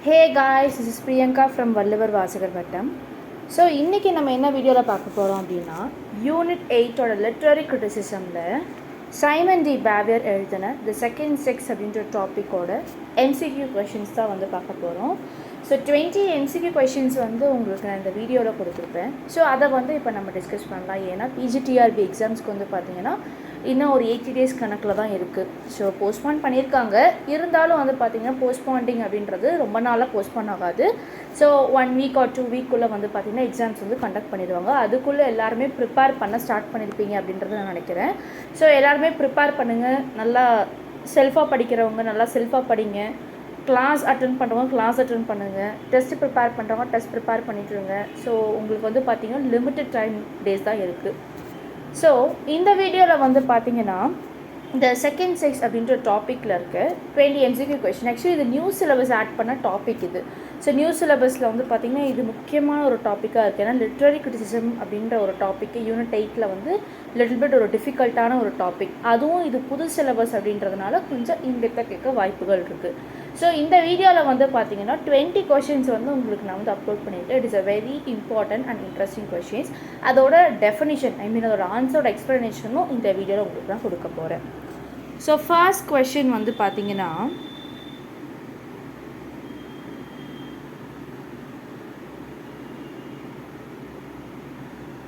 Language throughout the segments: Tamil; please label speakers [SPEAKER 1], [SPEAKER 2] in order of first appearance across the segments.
[SPEAKER 1] Hey guys, this is Priyanka from Vallavar Vasagar Vattam. So இன்றைக்கி நம்ம என்ன வீடியோவில் பார்க்க போகிறோம் அப்படின்னா யூனிட் 8ஓட லிட்ரரி கிரிட்டிசிசமில் சைமன் டி பேவியர் எழுதின த செகண்ட் செக்ஸ் அப்படின்ற டாப்பிக்கோட எம்சிக்யூ கொஷின்ஸ் தான் வந்து பார்க்க போகிறோம். ஸோ 20 எம்சிக்யூ கொஷின்ஸ் வந்து உங்களுக்கு நான் இந்த வீடியோவில் கொடுத்துருப்பேன். ஸோ அதை வந்து இப்போ நம்ம டிஸ்கஸ் பண்ணலாம். ஏன்னா பிஜிடிஆர்பி எக்ஸாம்ஸ்க்கு வந்து பார்த்திங்கன்னா இன்னும் ஒரு 80 days கணக்கில் தான் இருக்குது. ஸோ போஸ்ட்பான் பண்ணியிருக்காங்க. இருந்தாலும் வந்து பார்த்திங்கன்னா போஸ்ட்பாண்டிங் அப்படின்றது ரொம்ப நாளாக போஸ்ட்பான் ஆகாது. ஸோ 1 week or 2 weekக்குள்ளே வந்து பார்த்திங்கன்னா எக்ஸாம்ஸ் வந்து கண்டக்ட் பண்ணிடுவாங்க. அதுக்குள்ளே எல்லாருமே ப்ரிப்பேர் பண்ண ஸ்டார்ட் பண்ணியிருப்பீங்க அப்படின்றத நான் நினைக்கிறேன். ஸோ எல்லாருமே ப்ரிப்பேர் பண்ணுங்கள். நல்லா செல்ஃபாக படிக்கிறவங்க நல்லா செல்ஃபாக படிங்க. கிளாஸ் அட்டென்ட் பண்ணுறவங்க கிளாஸ் அட்டென்ட் பண்ணுங்கள். டெஸ்ட் ப்ரிப்பேர் பண்ணுறவங்க டெஸ்ட் ப்ரிப்பேர் பண்ணிட்டுருங்க. ஸோ உங்களுக்கு வந்து பார்த்திங்கன்னா லிமிட்டட் டைம் டேஸ் தான் இருக்குது. ஸோ இந்த வீடியோவில் வந்து பார்த்திங்கன்னா இந்த செகண்ட் செக்ஸ் அப்படின்ற டாப்பிக்கில் இருக்க 20 MCQ கொஷின். ஆக்சுவலி இது நியூ சிலபஸ் ஆட் பண்ண டாபிக் இது. ஸோ நியூ சிலபஸில் வந்து பார்த்திங்கன்னா இது முக்கியமான ஒரு டாப்பிக்காக இருக்குது. ஏன்னா லிட்ரரி கிரிட்டிசிசம் அப்படின்ற ஒரு டாப்பிக்கு யூனிட் 8 வந்து லிட்டில் பிட் ஒரு டிஃபிகல்ட்டான ஒரு டாபிக். அதுவும் இது புது சிலபஸ் அப்படின்றதுனால கொஞ்சம் இன்டெப்த்தாக கேட்க வாய்ப்புகள் இருக்குது. ஸோ இந்த வீடியோவில் வந்து பார்த்திங்கன்னா 20 கொஷின்ஸ் வந்து உங்களுக்கு நான் வந்து அப்லோட் பண்ணியிருக்கேன். It is a very important and interesting questions. அதோட டெஃபினிஷன் அதோட ஆன்சரோட எக்ஸ்ப்ளனேஷனும் இந்த வீடியோவில் உங்களுக்கு தான் கொடுக்க போகிறேன். ஸோ ஃபர்ஸ்ட் கொஷின் வந்து பார்த்திங்கன்னா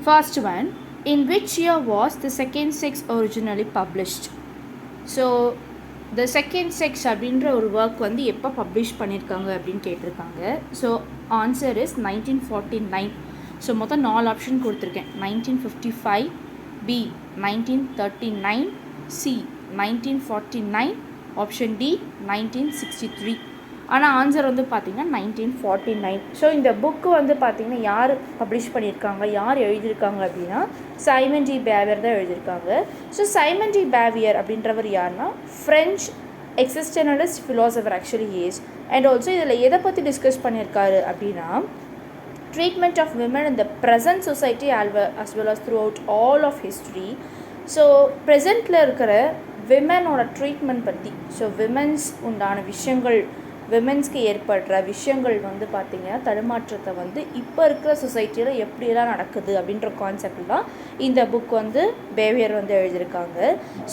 [SPEAKER 1] first one, in which year was the second sex originally published? So the second sex அப்படின்ற ஒரு ஒர்க் வந்து எப்போ பப்ளிஷ் பண்ணியிருக்காங்க அப்படின்னு கேட்டிருக்காங்க. So answer is 1949. ஸோ மொத்தம் 4 ஆப்ஷன் கொடுத்துருக்கேன். 1955, B 1939, C 1949, ஆப்ஷன் D 1963. ஆனால் ஆன்சர் வந்து பார்த்திங்கன்னா 1949. ஸோ இந்த புக்கு வந்து பார்த்திங்கன்னா யார் பப்ளிஷ் பண்ணியிருக்காங்க, யார் எழுதியிருக்காங்க அப்படின்னா சைமன் டி பேவியர் தான் எழுதியிருக்காங்க. ஸோ சைமன் டி பேவியர் அப்படின்றவர் யாருன்னா French existentialist philosopher actually is. And also இதில் எதை பற்றி டிஸ்கஸ் பண்ணியிருக்காரு அப்படின்னா treatment of women in the present society as well as throughout all of history. So ப்ரெசண்ட்டில் இருக்கிற விமனோட ட்ரீட்மெண்ட் பற்றி, ஸோ விமன்ஸ் உண்டான விஷயங்கள், விமென்ஸ்க்கு ஏற்படுற விஷயங்கள் வந்து பார்த்திங்கன்னா தடுமாற்றத்தை வந்து இப்போ இருக்கிற சொசைட்டியில் எப்படியெல்லாம் நடக்குது அப்படின்ற கான்செப்ட் தான் இந்த புக் வந்து பேவியர் வந்து எழுதியிருக்காங்க.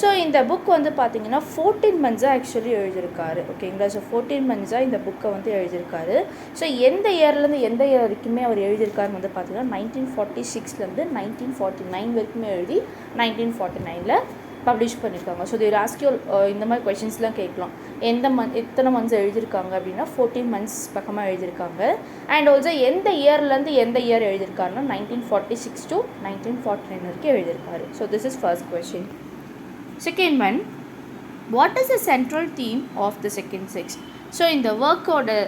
[SPEAKER 1] ஸோ இந்த புக் வந்து பார்த்திங்கன்னா 14 monthஸாக ஆக்சுவலி எழுதியிருக்காரு. ஓகேங்களா. ஸோ 14 monthஸாக இந்த புக்கை வந்து எழுதியிருக்காரு. ஸோ எந்த இயர்லேருந்து எந்த இயர் வரைக்குமே அவர் எழுதியிருக்காருன்னு வந்து பார்த்திங்கன்னா 1946லேருந்து 1949 வரைக்குமே எழுதி 1949ல் பப்ளிஷ் பண்ணியிருக்காங்க. ஸோ இது ஆஸ்கியூல் இந்த மாதிரி கொஷின்ஸ்லாம் கேட்கலாம். எத்தனை மந்த்ஸ் எழுதியிருக்காங்க அப்படின்னா 14 months பக்கமாக எழுதியிருக்காங்க. அண்ட் ஆல்சோ எந்த இயர்லேருந்து எந்த இயர் எழுதியிருக்காருன்னா 1946 to 1949 வரைக்கும் எழுதியிருக்காரு. So this is first question. Second one, what is the central theme of the second sex? So இந்த ஒர்க்கோட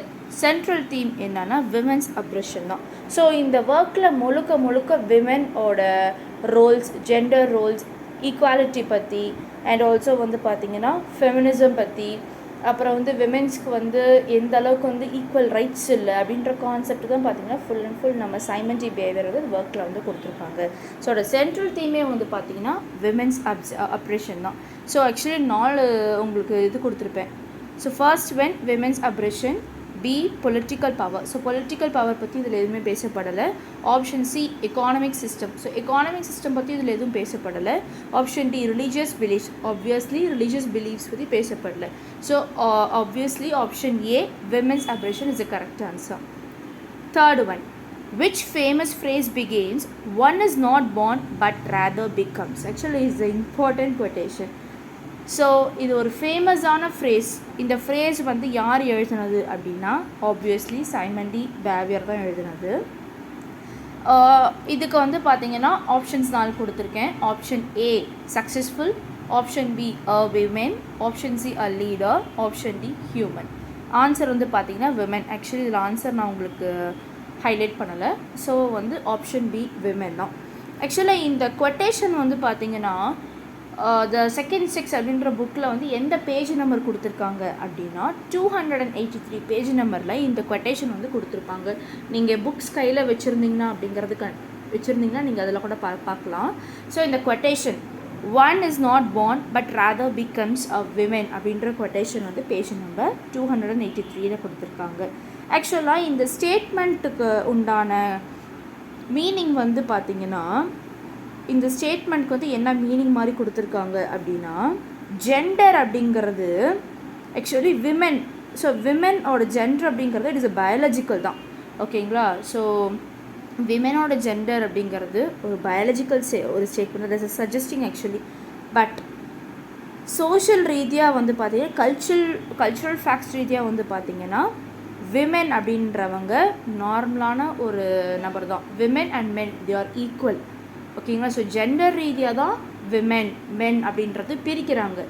[SPEAKER 1] சென்ட்ரல் தீம் என்னன்னா விமென்ஸ் அப்ரெஷன் தான். ஸோ இந்த ஒர்க்கில் முழுக்க விமெனோட ரோல்ஸ், ஜெண்டர் ரோல்ஸ், ஈக்குவாலிட்டி பற்றி அண்ட் ஆல்சோ வந்து பார்த்திங்கன்னா ஃபெமினிசம் பற்றி, அப்புறம் வந்து விமென்ஸ்க்கு வந்து எந்த அளவுக்கு வந்து ஈக்குவல் ரைட்ஸ் இல்லை அப்படின்ற கான்செப்ட் தான் பார்த்திங்கன்னா ஃபுல் அண்ட் ஃபுல் நம்ம சைமன் டி பேவியர் வந்து ஒர்க்கில் வந்து கொடுத்துருக்காங்க. ஸோ அதோட சென்ட்ரல் தீமே வந்து பார்த்திங்கன்னா விமென்ஸ் அப்ரெஷன் தான். ஸோ ஆக்சுவலி 4 உங்களுக்கு இது கொடுத்துருப்பேன். So first one women's oppression, B political power. So political power பற்றி இதில் எதுவுமே பேசப்படலை. Option C economic system. So economic system பற்றி இதில் எதுவும் பேசப்படலை. Option D religious beliefs. Obviously religious beliefs பற்றி பேசப்படலை. So obviously option A women's oppression is the correct answer. Third one, which famous phrase begins one is not born but rather becomes? Actually is the important quotation. So இது ஒரு ஃபேமஸான ஃப்ரேஸ். இந்த ஃப்ரேஸ் வந்து யார் எழுதினது அப்படின்னா ஆப்வியஸ்லி சைமன் டி பேவியர் தான் எழுதினது. இதுக்கு வந்து பார்த்திங்கன்னா ஆப்ஷன்ஸ் 4 கொடுத்துருக்கேன். Option A successful, option B a women, option C a leader, option D human. Answer வந்து பார்த்திங்கன்னா விமென். ஆக்சுவலி இதில் ஆன்சர் நான் உங்களுக்கு ஹைலைட் பண்ணலை. ஸோ வந்து ஆப்ஷன் B விமென் தான். ஆக்சுவலி இந்த கொட்டேஷன் வந்து பார்த்திங்கன்னா த செகண்ட் செக்ஸ் அப்படின்ற புக்கில் வந்து எந்த பேஜ் நம்பர் கொடுத்துருக்காங்க அப்படின்னா 283 பேஜ் நம்பரில் இந்த கொட்டேஷன் வந்து கொடுத்துருப்பாங்க. நீங்கள் புக்ஸ் கையில் வச்சுருந்தீங்கன்னா நீங்கள் அதில் கூட பார்க்கலாம். ஸோ இந்த quotation one is not born but rather becomes a women அப்படின்ற கொட்டேஷன் வந்து பேஜ் நம்பர் 283 கொடுத்துருக்காங்க. ஆக்சுவலாக இந்த ஸ்டேட்மெண்ட்டுக்கு உண்டான மீனிங் வந்து பார்த்திங்கன்னா, இந்த ஸ்டேட்மெண்ட்க்கு வந்து என்ன மீனிங் மாதிரி கொடுத்துருக்காங்க அப்படின்னா, ஜெண்டர் அப்படிங்கிறது ஆக்சுவலி விமென். ஸோ விமெனோட ஜெண்டர் அப்படிங்கிறது இட் இஸ் அ பயாலஜிக்கல் தான். ஓகேங்களா? ஸோ விமெனோட ஜெண்டர் அப்படிங்கிறது ஒரு பயாலஜிக்கல் ஒரு statement that is suggesting actually. But social ரீதியாக வந்து பார்த்திங்கன்னா கல்ச்சுரல் ஃபேக்ட்ஸ் ரீதியாக வந்து பார்த்திங்கன்னா விமென் அப்படின்றவங்க நார்மலான ஒரு நபர் தான். Women and men they are equal. ஓகேங்களா? ஸோ ஜெண்டர் ரீதியாக தான் விமென் மென் அப்படின்றது பிரிக்கிறாங்க.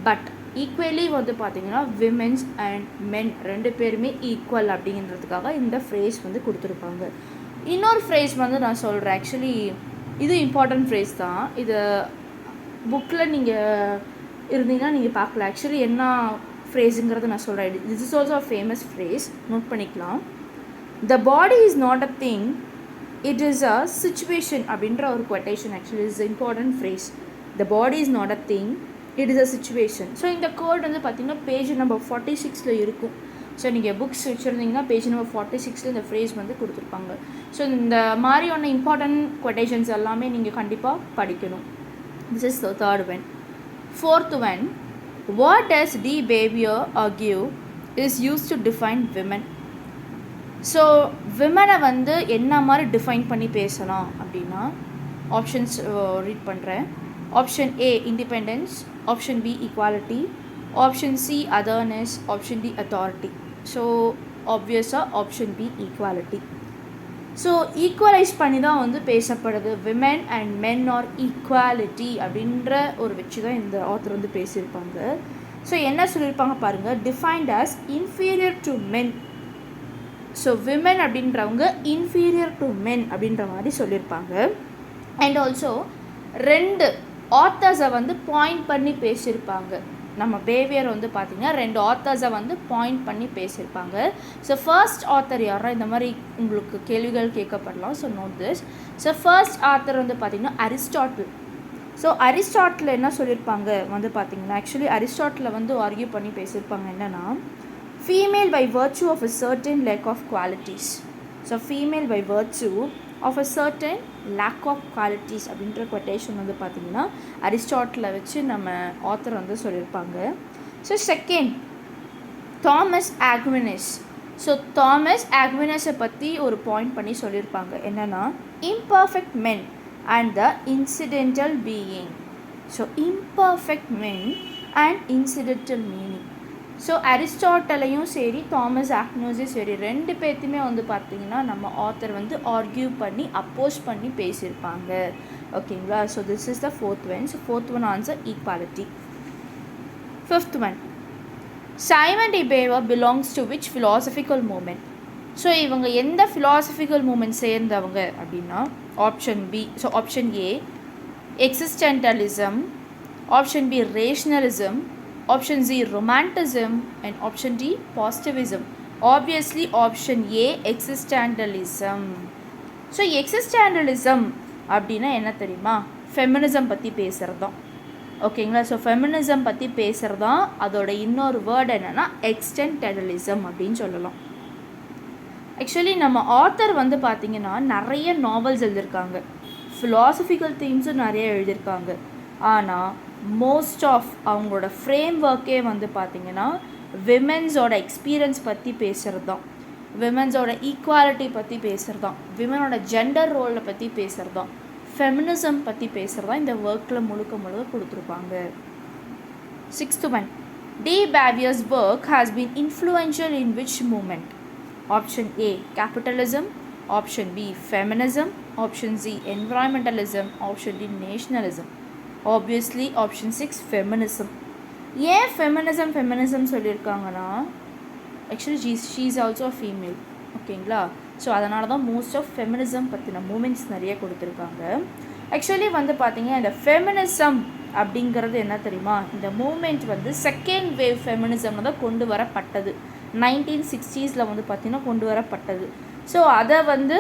[SPEAKER 1] பட் ஈக்குவலி வந்து பார்த்திங்கன்னா விமென்ஸ் அண்ட் மென் ரெண்டு பேருமே ஈக்குவல் அப்படிங்கிறதுக்காக இந்த ஃப்ரேஸ் வந்து கொடுத்துருப்பாங்க. இன்னொரு ஃப்ரேஸ் வந்து நான் சொல்கிறேன். ஆக்சுவலி இது இம்பார்ட்டன்ட் ஃப்ரேஸ் தான். இது புக்கில் நீங்கள் இருந்தீங்கன்னா நீங்கள் பார்க்கல. ஆக்சுவலி என்ன ஃப்ரேஸுங்கிறது நான் சொல்கிறேன். This is also a famous phrase, note பண்ணிக்கலாம். The body is not a thing, it is a situation அப்படின்ற ஒரு quotation actually is important phrase. The body is not a thing, it is a situation. So இந்த கோட் வந்து பார்த்திங்கன்னா பேஜ் நம்பர் 46 இருக்கும். ஸோ நீங்கள் புக்ஸ் வச்சுருந்தீங்கன்னா பேஜ் நம்பர் 46 இந்த ஃப்ரேஸ் வந்து கொடுத்துருப்பாங்க. ஸோ இந்த மாதிரியான இம்பார்ட்டன்ட் கொட்டேஷன்ஸ் எல்லாமே நீங்கள் கண்டிப்பாக படிக்கணும். This is the third one. Fourth one, what does de Beauvoir argue is used to define women. So விமனை வந்து என்ன மாதிரி டிஃபைன் பண்ணி பேசலாம் அப்படின்னா, ஆப்ஷன்ஸ் ரீட் பண்ணுறேன். Option A independence, option B equality, option C otherness, option D authority. So ஆப்வியஸாக option B equality. So equalise பண்ணி தான் வந்து பேசப்படுது. Women and men are equality அப்படின்ற ஒரு வச்சு தான் இந்த ஆத்தர் வந்து பேசியிருப்பாங்க. ஸோ என்ன சொல்லியிருப்பாங்க பாருங்கள், defined as inferior to men. So women அப்படின்றவங்க இன்ஃபீரியர் டு மென் அப்படின்ற மாதிரி சொல்லியிருப்பாங்க. அண்ட் ஆல்சோ ரெண்டு ஆத்தர்ஸை வந்து பாயிண்ட் பண்ணி பேசியிருப்பாங்க. நம்ம பேவியர் வந்து பார்த்திங்கன்னா ரெண்டு ஆத்தர்ஸை வந்து பாயிண்ட் பண்ணி பேசியிருப்பாங்க. ஸோ ஃபர்ஸ்ட் ஆத்தர் யாரா இந்த மாதிரி உங்களுக்கு கேள்விகள் கேட்கப்படலாம். So note this. So first author வந்து பார்த்திங்கன்னா அரிஸ்டாட்டில். ஸோ அரிஸ்டாட்டில் என்ன சொல்லியிருப்பாங்க வந்து பார்த்திங்கன்னா, ஆக்சுவலி அரிஸ்டாட்டில் வந்து ஆர்கியூ பண்ணி பேசியிருப்பாங்க என்னென்னா, female by virtue of a certain lack of qualities. So female by virtue of a certain lack of qualities அப்படின்ற கொட்டேஷன் வந்து பார்த்திங்கன்னா அரிஸ்டாட்டில் வச்சு நம்ம ஆத்தர் வந்து சொல்லியிருப்பாங்க. So second, Thomas Aquinas. So Thomas ஆக்வினஸை பற்றி ஒரு பாயிண்ட் பண்ணி சொல்லியிருப்பாங்க என்னென்னா, imperfect men and the incidental being. So imperfect men and incidental meaning. So அரிஸ்டாட்டலையும் சரி தாமஸ் ஆக்வினஸையும் சரி ரெண்டு பேர்த்தையுமே வந்து பார்த்திங்கன்னா நம்ம ஆத்தர் வந்து ஆர்கியூ பண்ணி அப்போஸ் பண்ணி பேசியிருப்பாங்க. ஓகேங்களா? So this is the fourth one. So fourth one answer equality. Fifth one, Simone de Beauvoir belongs to which philosophical movement. So இவங்க எந்த ஃபிலாசபிக்கல் மூமெண்ட் சேர்ந்தவங்க அப்படின்னா, option B. So option A existentialism, option B rationalism, option C romanticism, and option D positivism. Obviously option A existentialism. So existentialism அப்படின்னா என்ன தெரியுமா, ஃபெமினிசம் பற்றி பேசுகிறதான். ஓகேங்களா? ஸோ ஃபெமினிசம் பற்றி பேசுகிறதான். அதோட இன்னொரு வேர்டு என்னென்னா எக்ஸ்டென்டலிசம் அப்படின்னு சொல்லலாம். ஆக்சுவலி நம்ம ஆத்தர் வந்து பார்த்திங்கன்னா நிறைய நாவல்ஸ் எழுதியிருக்காங்க, ஃபிலாசபிக்கல் தீம்ஸும் நிறைய எழுதியிருக்காங்க. ஆனால் மோஸ்ட் ஆஃப் அவங்களோட ஃப்ரேம் ஒர்க்கே வந்து பார்த்திங்கன்னா விமென்ஸோட எக்ஸ்பீரியன்ஸ் பற்றி பேசுகிறது தான், விமென்ஸோட ஈக்குவாலிட்டி பற்றி பேசுகிறது தான், விமெனோட ஜெண்டர் ரோலை பற்றி பேசுகிறது தான், ஃபெமினிசம் பற்றி பேசுகிறது தான் இந்த ஒர்க்கில் முழுக்க கொடுத்துருப்பாங்க. Sixth one, de Beauvoir's work has been influential in which movement. Option A capitalism, option B feminism, option C environmentalism, option D nationalism. Obviously option 6 feminism. ஏன் ஃபெமினிசம் சொல்லியிருக்காங்கன்னா, actually she is also female. ஓகேங்களா? ஸோ அதனால தான் மோஸ்ட் ஆஃப் ஃபெமினிசம் பற்றின மூமெண்ட்ஸ் நிறைய கொடுத்துருக்காங்க. ஆக்சுவலி வந்து பார்த்திங்கன்னா இந்த ஃபெமினிசம் அப்படிங்கிறது என்ன தெரியுமா, இந்த மூமெண்ட் வந்து செகண்ட் வேவ் ஃபெமினிசம்னு தான் கொண்டு வரப்பட்டது. 1960s வந்து பார்த்திங்கன்னா கொண்டு வரப்பட்டது. ஸோ அதை வந்து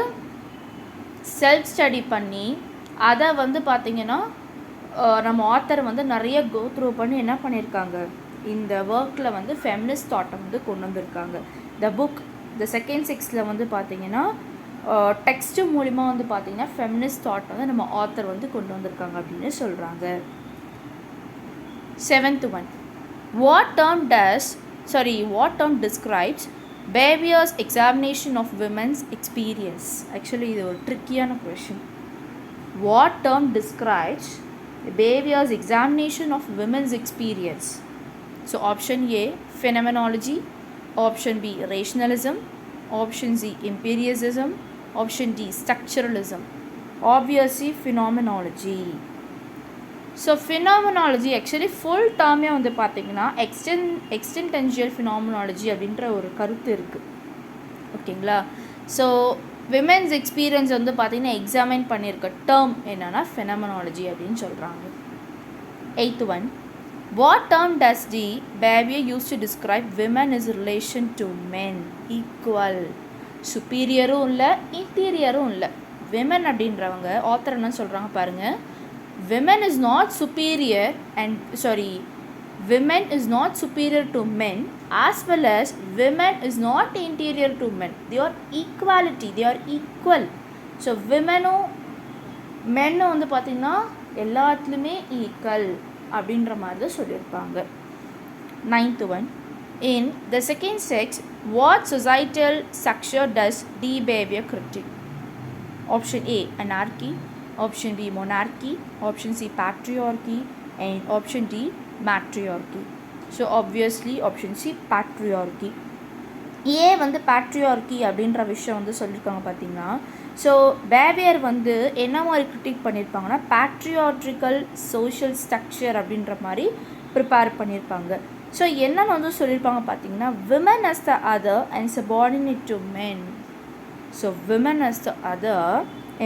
[SPEAKER 1] செல்ஃப் ஸ்டடி பண்ணி அதை வந்து பார்த்திங்கன்னா நம்ம ஆத்தர் வந்து நிறைய கோ த்ரூ பண்ணி என்ன பண்ணியிருக்காங்க, இந்த ஒர்க்கில் வந்து ஃபெமினிஸ்ட் தாட்டை வந்து கொண்டு வந்திருக்காங்க. த புக் த செகண்ட் சிக்ஸில் வந்து பார்த்திங்கன்னா டெக்ஸ்ட்டு மூலிமா வந்து பார்த்திங்கன்னா ஃபெமினிஸ்ட் தாட் வந்து நம்ம ஆத்தர் வந்து கொண்டு வந்திருக்காங்க அப்படின்னு சொல்கிறாங்க. 7th one, what term describes Behaviour's examination of women's experience? Actually இது ஒரு ட்ரிக்கியான question. What term describes Behaviour's examination of women's experience? So option A, phenomenology. Option B, rationalism. Option C, empiricism. Option D, structuralism. Obviously phenomenology. So phenomenology actually full டேர்மே வந்து பார்த்திங்கன்னா எக்ஸ்டென்டென்ஷியல் ஃபினாமினாலஜி அப்படின்ற ஒரு கருத்து இருக்குது. ஓகேங்களா? ஸோ விமென்ஸ் எக்ஸ்பீரியன்ஸ் வந்து பார்த்திங்கன்னா எக்ஸாமின் பண்ணியிருக்க டேர்ம் என்னென்னா ஃபினாமினாலஜி அப்படின்னு சொல்கிறாங்க. 8th one, what term does the Behavior use to describe women is relation to men? Equal. சுப்பீரியரும் இல்லை இன்டீரியரும் இல்லை. விமன் அப்படின்றவங்க ஆத்தர் என்ன சொல்கிறாங்க பாருங்கள், women is not superior to men as well as women is not inferior to men. They are equal. So womenனும் மென்னும் வந்து பார்த்திங்கன்னா எல்லாத்துலேயுமே ஈக்குவல் அப்படின்ற மாதிரி தான் சொல்லியிருப்பாங்க. 9th one, in the second sex what societal structure does the Behavior critique? Option A, anarchy. Option B, monarchy. Option C, patriarchy. And option D, matriarchy. So obviously option C, patriarchy. ஏன் வந்து patriarchy அப்படின்ற விஷயம் வந்து சொல்லியிருக்காங்க பார்த்தீங்கன்னா, ஸோ பேவியர் வந்து என்ன மாதிரி கிரிட்டிக் பண்ணியிருப்பாங்கன்னா பேட்ரியாட்ரிக்கல் சோஷியல் ஸ்ட்ரக்சர் அப்படின்ற மாதிரி ப்ரிப்பேர் பண்ணியிருப்பாங்க. ஸோ என்னென்னு வந்து சொல்லியிருப்பாங்க பார்த்தீங்கன்னா, women as the other and subordinate to men. So women as the other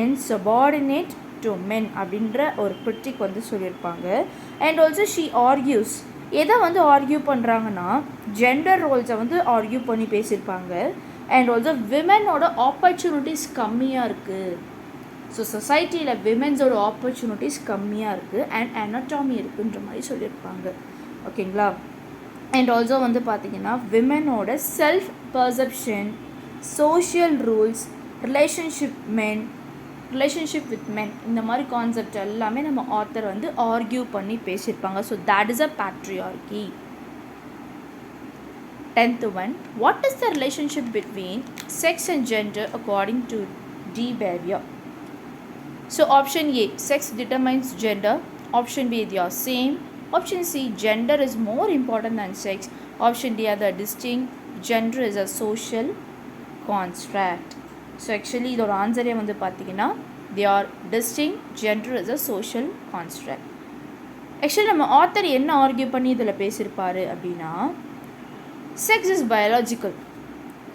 [SPEAKER 1] and subordinate to men அப்படின்ற ஒரு கிரிட்டிக் வந்து சொல்லியிருப்பாங்க. அண்ட் ஆல்சோ ஷீ ஆர்கியூஸ், எதை வந்து ஆர்கியூ பண்ணுறாங்கன்னா ஜெண்டர் ரோல்ஸை வந்து ஆர்கியூ பண்ணி பேசியிருப்பாங்க. அண்ட் ஆல்சோ விமெனோட ஆப்பர்ச்சுனிட்டிஸ் கம்மியாக இருக்குது. ஸோ சொசைட்டியில் விமென்ஸோட ஆப்பர்ச்சுனிட்டிஸ் கம்மியாக இருக்குது அண்ட் அனட்டாமி இருக்குன்ற மாதிரி சொல்லியிருப்பாங்க. ஓகேங்களா? அண்ட் ஆல்சோ வந்து பார்த்திங்கன்னா விமெனோட self perception, social rules, relationship with men, இந்த மாதிரி கான்செப்ட் எல்லாமே நம்ம ஆத்தர் வந்து ஆர்கியூ பண்ணி பேசியிருப்பாங்க. So that is a patriarchy. 10th one, what is the relationship between sex and gender according to D. Behavior? So option A, sex determines gender. Option B, they are same. Option C, gender is more important than sex. Option D, are the distinct. Gender is a social construct. So actually இதோட ஆன்சரே வந்து பார்த்திங்கன்னா they are distinct, gender is a social construct. Actually நம்ம ஆத்தர் என்ன ஆர்கியூ பண்ணி இதில் பேசியிருப்பார் அப்படின்னா, செக்ஸ் இஸ் பயாலஜிக்கல்.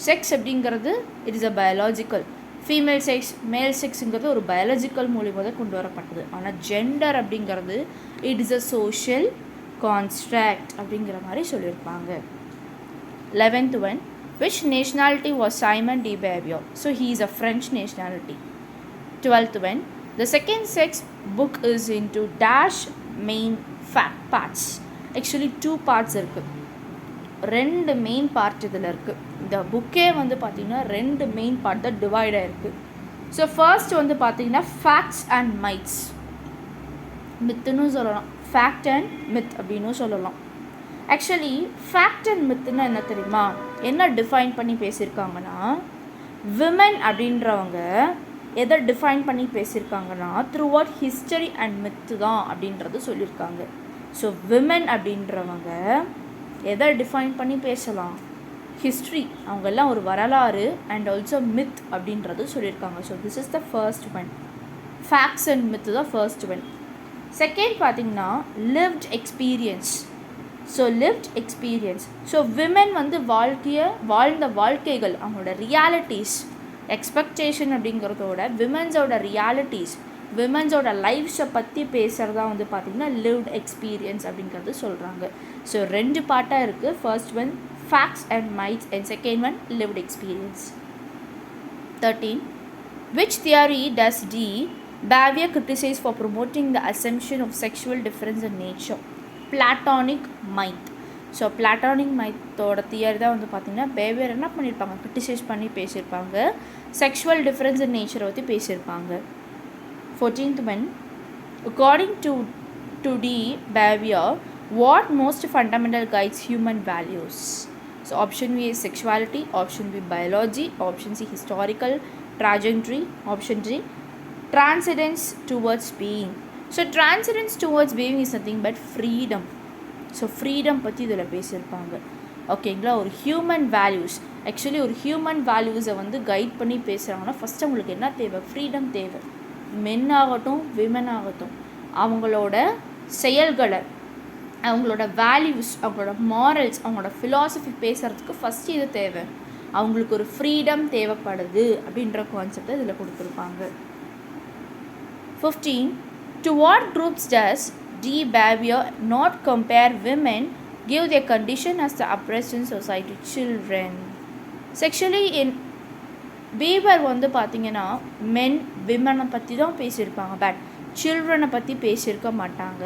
[SPEAKER 1] செக்ஸ் அப்படிங்கிறது it is a biological. Female sex, மேல் செக்ஸுங்கிறது ஒரு பயாலஜிக்கல் மூலியமாக தான் கொண்டு வரப்பட்டது. ஆனால் ஜெண்டர் அப்படிங்கிறது it is a social construct அப்படிங்கிற மாதிரி சொல்லியிருப்பாங்க. 11th one, which nationality was Simon de Beauvoir? So he is a French nationality. 12th one, the second sex book is into dash main parts. Actually 2 parts இருக்குது. 2 மெயின் பார்ட் இதில் இருக்குது. இந்த புக்கே வந்து பார்த்திங்கன்னா 2 மெயின் பார்ட் தான் டிவைட் ஆகிருக்கு. ஸோ ஃபர்ஸ்ட் வந்து பார்த்திங்கன்னா ஃபேக்ட்ஸ் அண்ட் மைட்ஸ், மித்துன்னு சொல்லலாம், ஃபேக்ட் அண்ட் மித் அப்படின்னு சொல்லலாம். ஆக்சுவலி ஃபேக்ட் அண்ட் மித்துன்னா என்ன தெரியுமா, என்ன டிஃபைன் பண்ணி பேசியிருக்காங்கன்னா, விமன் அப்படின்றவங்க எதை டிஃபைன் பண்ணி பேசியிருக்காங்கன்னா throughout history and myth தான் அப்படின்றது சொல்லியிருக்காங்க. ஸோ விமன் அப்படின்றவங்க எதை டிஃபைன் பண்ணி பேசலாம், ஹிஸ்ட்ரி, அவங்கெல்லாம் ஒரு வரலாறு அண்ட் ஆல்சோ மித் அப்படின்றது சொல்லியிருக்காங்க. So this is the first one. Facts and myth தான் ஃபர்ஸ்ட் ஒன். செகண்ட் பார்த்திங்கன்னா lived experience. So lived experience, so women வந்து வாழ்ந்த வாழ்க்கைகள், அவங்களோட ரியாலிட்டிஸ், எக்ஸ்பெக்டேஷன் அப்படிங்கிறதோட விமென்ஸோட ரியாலிட்டிஸ், விமென்ஸோட லைஃப்ஸை பற்றி பேசுகிறதா வந்து பார்த்திங்கன்னா லிவ்ட் எக்ஸ்பீரியன்ஸ் அப்படிங்கிறது சொல்கிறாங்க. ஸோ 2 பார்ட்டாக இருக்குது. First one facts and mites and second one lived experience. 13, which theory does D Bevier criticized for promoting the assumption of sexual difference in nature. Platonic myth. So platonic மைத்தோட தியரி தான் வந்து பார்த்திங்கன்னா பேவியர் என்ன பண்ணியிருப்பாங்க, கிரிட்டிசைஸ் பண்ணி பேசியிருப்பாங்க, செக்ஷுவல் டிஃப்ரென்ஸ் இன் நேச்சரை பற்றி பேசியிருப்பாங்க. 14th one, according to D. Bevier, what most fundamental guides human values? So option B is sexuality, option B biology, option C historical trajectory, option D transcendence towards being. So transcendence towards being is nothing but freedom. So freedom பற்றி இதில் பேசியிருப்பாங்க. ஓகேங்களா, ஒரு ஹியூமன் வேல்யூஸ், ஆக்சுவலி ஒரு ஹியூமன் வேல்யூஸை வந்து கைட் பண்ணி பேசுகிறாங்கன்னா ஃபஸ்ட்டு அவங்களுக்கு என்ன தேவை, ஃப்ரீடம் தேவை. மென் ஆகட்டும் விமன் ஆகட்டும், அவங்களோட செயல்களை, அவங்களோட வேல்யூஸ், அவங்களோட மாரல்ஸ், அவங்களோட ஃபிலாசபி பேசுகிறதுக்கு ஃபஸ்ட்டு இது தேவை, அவங்களுக்கு ஒரு ஃப்ரீடம் தேவைப்படுது அப்படின்ற கான்செப்டை இதில் கொடுத்துருப்பாங்க. 15, to what groups does D. Bevier not compare women, give their condition as the oppressed in society, children. Sexually in Bevier வந்து பார்த்திங்கன்னா மென் விமனை பற்றி தான் பேசியிருப்பாங்க, பட் சில்ட்ரனை பற்றி பேசியிருக்க மாட்டாங்க.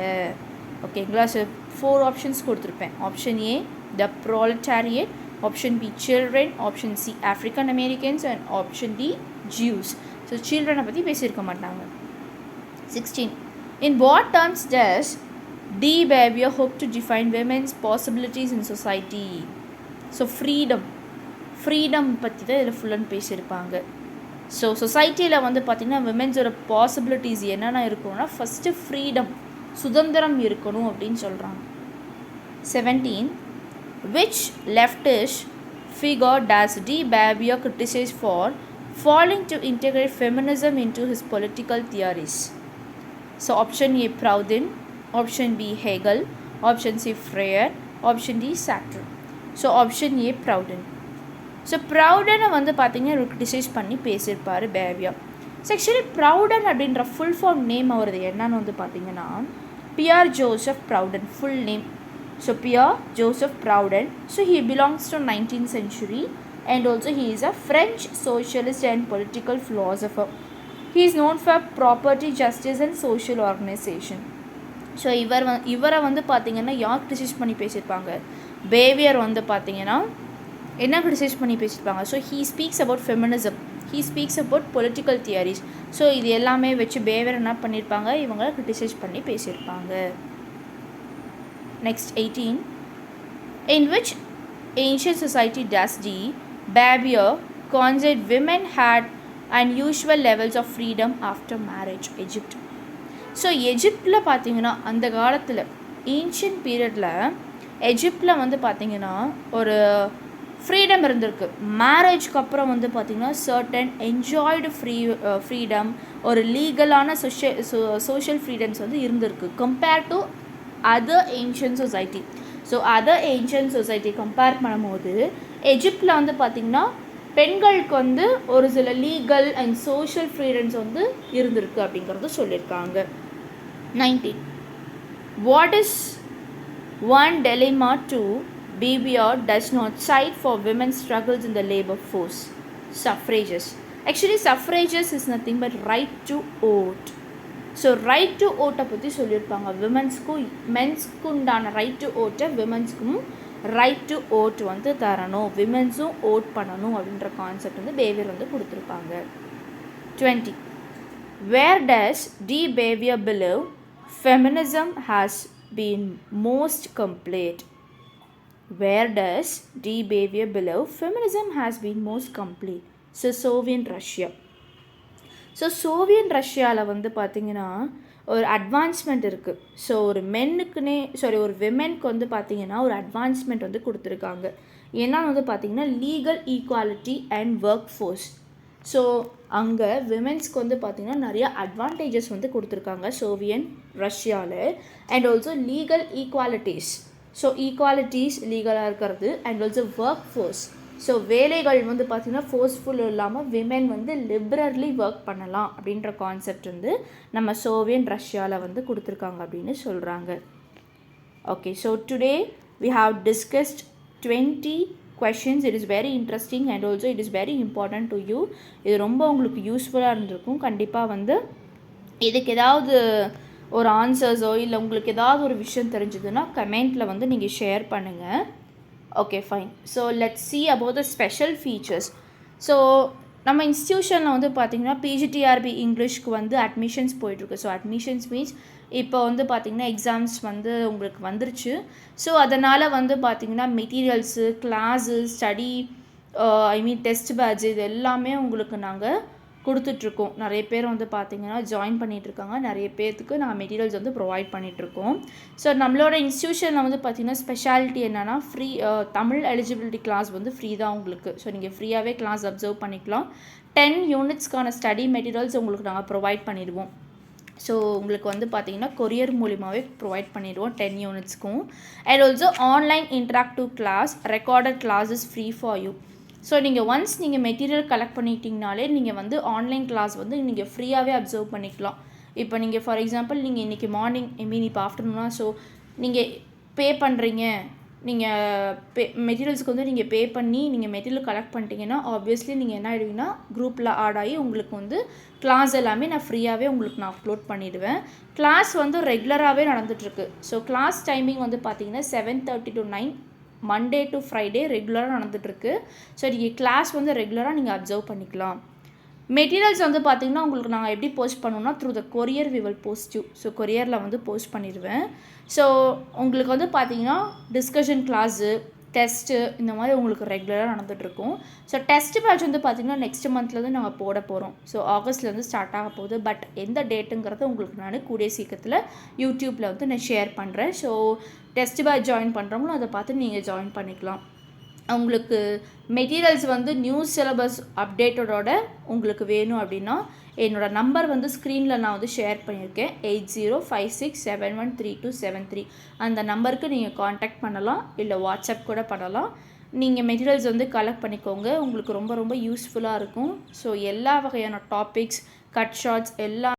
[SPEAKER 1] ஓகேங்களா, ஸோ 4 ஆப்ஷன்ஸ் கொடுத்துருப்பேன். Option A the proletariat, option B children, option C African Americans and option D Jews. So சில்ட்ரனை பற்றி பேசியிருக்க மாட்டாங்க. 16, in what terms does D. Bevier hope to define women's possibilities in society? So freedom பற்றி தான் இதில் ஃபுல் அண்ட் பேசியிருப்பாங்க. ஸோ சொசைட்டியில் வந்து பார்த்திங்கன்னா விமென்ஸோட பாசிபிலிட்டிஸ் என்னென்ன இருக்கணும்னா ஃபஸ்ட்டு ஃப்ரீடம், சுதந்திரம் இருக்கணும் அப்படின்னு சொல்கிறாங்க. 17, which leftist figure does D. Bevier criticize for failing to integrate feminism into his political theories? So option A Proudhon, option B Hegel, option C Freire, option D Sartre. So option A Proudhon. So ப்ரௌடனை வந்து பார்த்திங்கன்னா ஒரு கிரிட்டிசைஸ் பண்ணி பேசியிருப்பார் பேவியர். ஸோ ஆக்சுவலி ப்ரௌடன் அப்படின்ற ஃபுல் ஃபார்ம் நேம் அவரது என்னன்னு வந்து பார்த்திங்கன்னா Pierre Joseph Proudhon, full name. So Pierre Joseph Proudhon. So he belongs to 19th century and also he is a French socialist and political philosopher. He is known for property justice and social organization. So இவரை வந்து பார்த்திங்கன்னா யார் கிரிட்டிசைஸ் பண்ணி பேசியிருப்பாங்க, பேவியர் வந்து பார்த்திங்கன்னா என்ன கிரிட்டிசைஸ் பண்ணி பேசியிருப்பாங்க. So he speaks about feminism, he speaks about political theories. So இது எல்லாமே வச்சு பேவியர் என்ன பண்ணியிருப்பாங்க, இவங்களை கிரிட்டிசைஸ் பண்ணி பேசியிருப்பாங்க. Next 18, in which ancient society does D. Bevier considered women had unusual levels of freedom after marriage? Egypt. So எஜிப்டில் பார்த்திங்கன்னா அந்த காலத்தில் ஏன்ஷியன்ட் பீரியடில் எஜிப்டில் வந்து பார்த்திங்கன்னா ஒரு ஃப்ரீடம் இருந்திருக்கு. மேரேஜ்க்கு அப்புறம் வந்து பார்த்திங்கன்னா சர்டன் என்ஜாய்டு ஃப்ரீடம், ஒரு லீகலான சோஷியல் ஃப்ரீடம்ஸ் வந்து இருந்திருக்கு compared to other ancient society. So other ancient society compare பண்ணும்போது எஜிப்டில் வந்து பார்த்திங்கன்னா பெண்களுக்கு வந்து ஒரு சில லீகல் அண்ட் சோஷியல் ஃப்ரீடம்ஸ் வந்து இருந்திருக்கு அப்படிங்கிறது சொல்லியிருக்காங்க. 19, what is one dilemma to Bevier does not cite for women's struggles in the labor force? Suffrages. Actually suffrages is nothing but right to vote. So right to ஓட்டை பற்றி சொல்லியிருப்பாங்க. விமென்ஸ்க்கும் மென்ஸ்க்கு உண்டான ரைட் டு ஓட்டை விமென்ஸ்க்கும் ரைட் டு ஓட் வந்து தரணும், விமென்ஸும் ஓட் பண்ணணும் அப்படின்ற கான்செப்ட் வந்து பேவியர் வந்து கொடுத்துருப்பாங்க. 20, where does de Beauvoir believe feminism has been most complete? Where does D. Bevier believe feminism has been most complete? So Soviet Russia. So Soviet ரஷ்யாவில் வந்து பார்த்திங்கன்னா ஒரு அட்வான்ஸ்மெண்ட் இருக்குது. ஸோ ஒரு மென்னுக்குன்னே ஒரு விமென்க்கு வந்து பார்த்திங்கன்னா ஒரு அட்வான்ஸ்மெண்ட் வந்து கொடுத்துருக்காங்க. ஏன்னா வந்து பார்த்திங்கன்னா legal equality and work force. So அங்கே விமென்ஸ்க்கு வந்து பார்த்திங்கன்னா நிறையா அட்வான்டேஜஸ் வந்து கொடுத்துருக்காங்க சோவியன் ரஷ்யாவில். And also legal equalities. So equalities லீகலாக இருக்கிறது and also workforce. So வேலைகள் வந்து பார்த்திங்கன்னா ஃபோர்ஸ்ஃபுல் இல்லாமல் விமென் வந்து லிபரலி ஒர்க் பண்ணலாம் அப்படின்ற கான்செப்ட் வந்து நம்ம சோவியன் ரஷ்யாவில் வந்து கொடுத்துருக்காங்க அப்படின்னு சொல்கிறாங்க. Okay, so today we have discussed 20 questions. It is very interesting and also it is very important to you. இது ரொம்ப உங்களுக்கு யூஸ்ஃபுல்லாக இருந்திருக்கும். கண்டிப்பாக வந்து இதுக்கு ஏதாவது ஒரு ஆன்சர்ஸோ இல்லை உங்களுக்கு ஏதாவது ஒரு விஷயம் தெரிஞ்சதுன்னா கமெண்ட்டில் வந்து நீங்கள் ஷேர் பண்ணுங்கள். Okay fine. So let's see about the special features. So நம்ம இன்ஸ்டியூஷனில் வந்து பார்த்திங்கன்னா பிஜிடிஆர்பி இங்கிலீஷ்க்கு வந்து அட்மிஷன்ஸ் போயிட்டுருக்கு. ஸோ அட்மிஷன்ஸ் மீன்ஸ் இப்போ வந்து பார்த்திங்கன்னா எக்ஸாம்ஸ் வந்து உங்களுக்கு வந்துருச்சு. ஸோ அதனால் வந்து பார்த்திங்கன்னா materials, class, study test batch இது எல்லாமே உங்களுக்கு நாங்கள் கொடுத்துட்ருக்கோம். நிறைய பேர் வந்து பார்த்திங்கன்னா ஜாயின் பண்ணிகிட்ருக்காங்க. நிறைய பேர்த்துக்கு நாங்கள் மெட்டீரியல்ஸ் வந்து ப்ரொவைட் பண்ணிகிட்ருக்கோம். ஸோ நம்மளோட இன்ஸ்டியூஷனில் வந்து பார்த்திங்கன்னா ஸ்பெஷாலிட்டி என்னென்னா ஃப்ரீ தமிழ் எலிஜிபிலிட்டி கிளாஸ் வந்து ஃப்ரீ தான் உங்களுக்கு. ஸோ நீங்கள் ஃப்ரீயாகவே கிளாஸ் அப்சர்வ் பண்ணிக்கலாம். 10 யூனிட்ஸ்க்கான ஸ்டடி மெட்டீரியல்ஸ் உங்களுக்கு நாங்கள் ப்ரொவைட் பண்ணிடுவோம். ஸோ உங்களுக்கு வந்து பார்த்திங்கன்னா கொரியர் மூலிமாவே ப்ரொவைட் பண்ணிடுவோம் 10 யூனிட்ஸ்க்கும். And also online interactive class, recorded classes free for you. So நீங்கள் ஒன்ஸ் நீங்கள் மெட்டீரியல் கலெக்ட் பண்ணிட்டீங்கனாலே நீங்கள் வந்து ஆன்லைன் கிளாஸ் வந்து நீங்கள் ஃப்ரீயாகவே அப்சர்வ் பண்ணிக்கலாம். இப்போ நீங்கள் ஃபார் எக்ஸாம்பிள் நீங்கள் இன்றைக்கி மார்னிங் இப்போ ஆஃப்டர்நூனா ஸோ நீங்கள் பே பண்ணுறீங்க, நீங்கள் மெட்டீரியல்ஸ்க்கு வந்து நீங்கள் பே பண்ணி நீங்கள் மெட்டீரியல் கலெக்ட் பண்ணிட்டீங்கன்னா ஆப்வியஸ்லி நீங்கள் என்ன ஆகிடுவீங்கன்னா குரூப்பில் ஆட் ஆகி உங்களுக்கு வந்து கிளாஸ் எல்லாமே நான் ஃப்ரீயாகவே உங்களுக்கு நான் அப்லோட் பண்ணிவிடுவேன். கிளாஸ் வந்து ரெகுலராகவே நடந்துகிட்ருக்கு. ஸோ கிளாஸ் டைமிங் வந்து பார்த்திங்கன்னா 7:30 to 9 மண்டே டு ஃப்ரைடே ரெகுலராக நடந்துகிட்ருக்கு. ஸோ நீங்கள் கிளாஸ் வந்து ரெகுலராக நீங்கள் அப்சர்வ் பண்ணிக்கலாம். மெட்டீரியல்ஸ் வந்து பார்த்திங்கன்னா உங்களுக்கு நாங்கள் எப்படி போஸ்ட் பண்ணுவோம்னா through the courier we will post you. So கொரியரில் வந்து போஸ்ட் பண்ணிடுவேன். ஸோ உங்களுக்கு வந்து பார்த்திங்கன்னா டிஸ்கஷன் கிளாஸு, டெஸ்ட்டு இந்த மாதிரி உங்களுக்கு ரெகுலராக நடந்துகிட்ருக்கும். ஸோ டெஸ்ட் பேட்ச் வந்து பார்த்திங்கன்னா நெக்ஸ்ட் மந்த்லேருந்து நாங்கள் போட போகிறோம். ஸோ ஆகஸ்ட்லேருந்து ஸ்டார்ட் ஆக போகுது. பட் எந்த டேட்டுங்கிறத உங்களுக்கு நான் கூடிய சீக்கிரத்தில் யூடியூப்பில் வந்து நான் ஷேர் பண்ணுறேன். ஸோ டெஸ்ட் பேட்ச் ஜாயின் பண்ணுறவங்களும் அதை பார்த்து நீங்கள் ஜாயின் பண்ணிக்கலாம். உங்களுக்கு மெட்டீரியல்ஸ் வந்து நியூ சிலபஸ் அப்டேட்டடோட உங்களுக்கு வேணும் அப்படின்னா என்னோடய நம்பர் வந்து ஸ்க்ரீனில் நான் வந்து ஷேர் பண்ணியிருக்கேன். 8056713273. அந்த நம்பருக்கு நீங்கள் காண்டாக்ட் பண்ணலாம், இல்லை வாட்ஸ்அப் கூட பண்ணலாம். நீங்கள் மெட்டீரியல்ஸ் வந்து கலெக்ட் பண்ணிக்கோங்க. உங்களுக்கு ரொம்ப ரொம்ப யூஸ்ஃபுல்லாக இருக்கும். ஸோ எல்லா வகையான டாபிக்ஸ், கட் ஷார்ட்ஸ் எல்லாம்